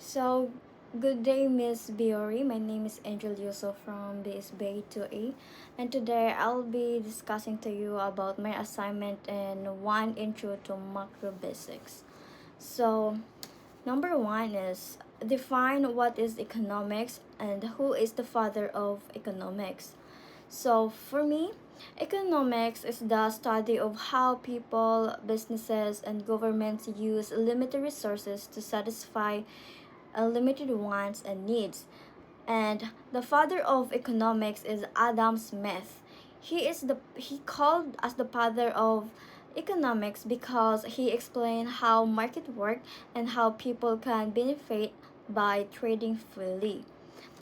So, good day, Miss Biori. My name is Angel Dioso from BS Bay 2A, and today I'll be discussing to you about my assignment in One Intro to Macro Basics. So, number one is define what is economics and who is the father of economics. So, for me, economics is the study of how people, businesses, and governments use limited resources to satisfy unlimited wants and needs. And the father of economics is Adam Smith. He called as the father of economics because he explained how market work and how people can benefit by trading freely.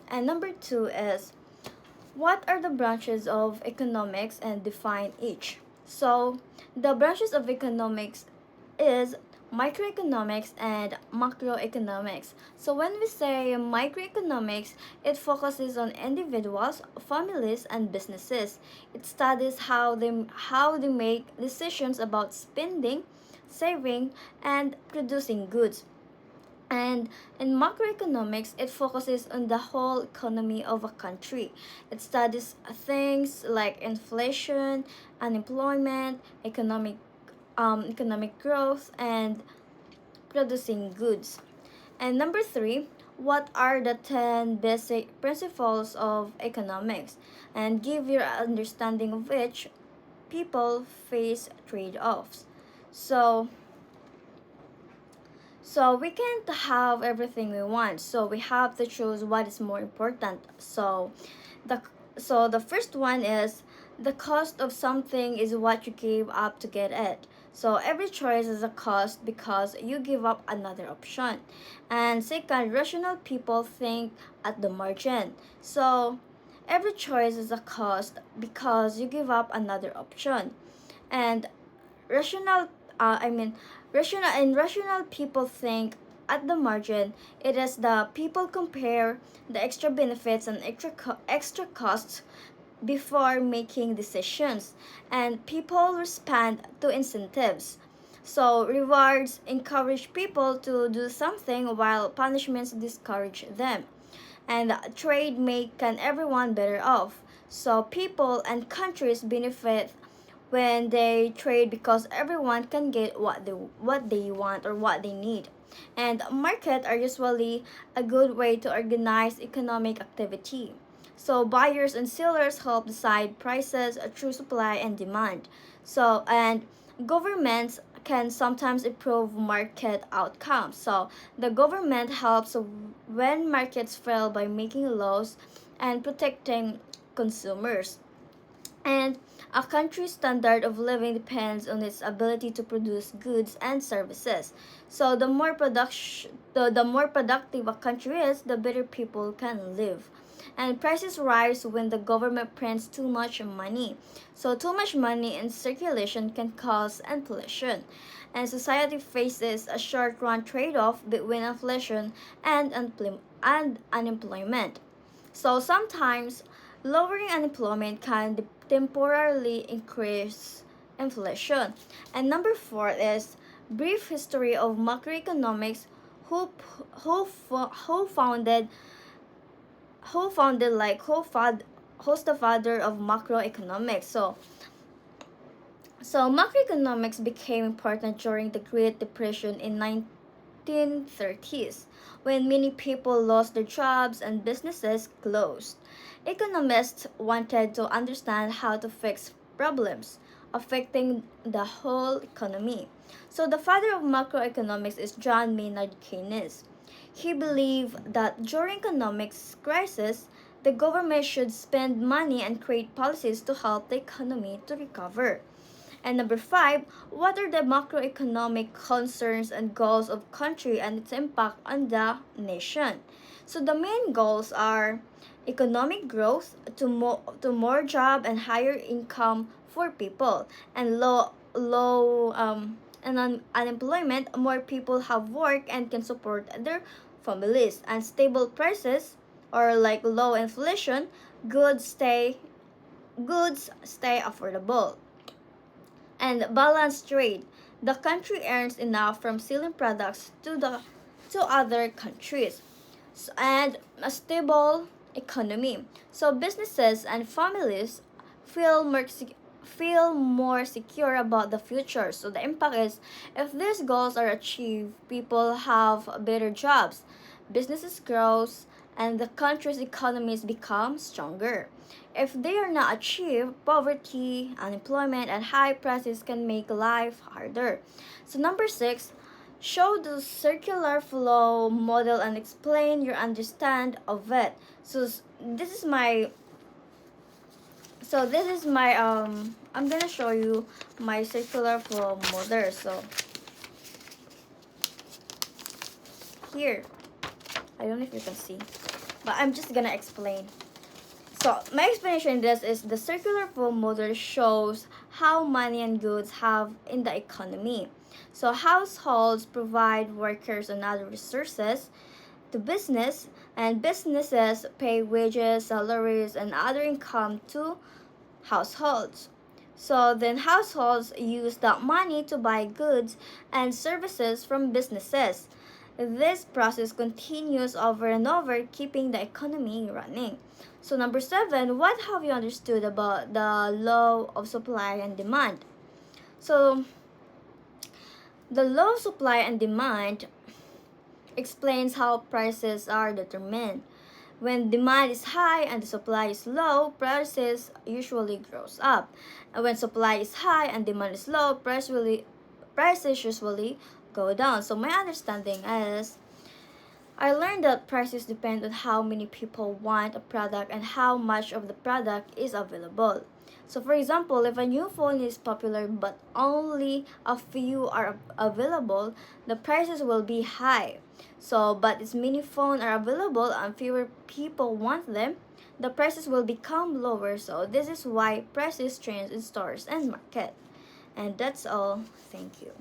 And number two is what are the branches of economics and define each. So the branches of economics is microeconomics and macroeconomics. So when we say microeconomics, it focuses on individuals, families, and businesses. It studies how they make decisions about spending, saving, and producing goods. And in macroeconomics, it focuses on the whole economy of a country. It studies things like inflation, unemployment, economic growth, and producing goods. And number three, what are the 10 basic principles of economics? And give your understanding of which people face trade offs. So, so we can't have everything we want. So we have to choose what is more important. The the first one is the cost of something is what you gave up to get it. So every choice is a cost because you give up another option. And second, rational people think at the margin. So every choice is a cost because you give up another option. And rational I mean rational people think at the margin. It is the people compare the extra benefits and extra costs before making decisions, and people respond to incentives. So rewards encourage people to do something while punishments discourage them, and trade make everyone better off. So people and countries benefit when they trade because everyone can get what they want or what they need. And market are usually a good way to organize economic activity. So buyers and sellers help decide prices through supply and demand. And governments can sometimes improve market outcomes. So the government helps when markets fail by making laws and protecting consumers. And a country's standard of living depends on its ability to produce goods and services. So the more productive a country is, the better people can live. And prices rise when the government prints too much money. So too much money in circulation can cause inflation. And society faces a short-run trade-off between inflation and unemployment. So sometimes lowering unemployment can temporarily increase inflation. And number four is brief history of macroeconomics. Who who founded who founded like who fad, who's the father of macroeconomics? So macroeconomics became important during the Great Depression in 1930s, when many people lost their jobs and businesses closed. Economists wanted to understand how to fix problems affecting the whole economy. So the father of macroeconomics is John Maynard Keynes. He believed that during economic crisis, the government should spend money and create policies to help the economy to recover. And number five, what are the macroeconomic concerns and goals of country and its impact on the nation? So the main goals are economic growth to more job and higher income for people, and unemployment. More people have work and can support their families, and stable prices or like low inflation. Goods stay goods stay affordable, and balanced trade. The country earns enough from selling products to other countries. And a stable economy. So businesses and families feel more feel more secure about the future. So the impact is, if these goals are achieved, people have better jobs, businesses grows, and the country's economies become stronger. If they are not achieved, poverty, unemployment, and high prices can make life harder. So number 6, show the circular flow model and explain your understand of it. This is my I'm gonna show you my circular flow model. So here, I don't know if you can see, but I'm just gonna explain. So my explanation in this is, the circular flow model shows how money and goods have in the economy. So households provide workers and other resources to business, and businesses pay wages, salaries, and other income to households. So then households use that money to buy goods and services from businesses. This process continues over and over, keeping the economy running. So number 7, what have you understood about the law of supply and demand? So the law of supply and demand explains how prices are determined. When demand is high and the supply is low, prices usually grows up. And when supply is high and demand is low, prices usually go down. So my understanding is, I learned that prices depend on how many people want a product and how much of the product is available. So for example, if a new phone is popular but only a few are available, the prices will be high. So but as many phones are available and fewer people want them, the prices will become lower. So this is why prices change in stores and market. And that's all. Thank you.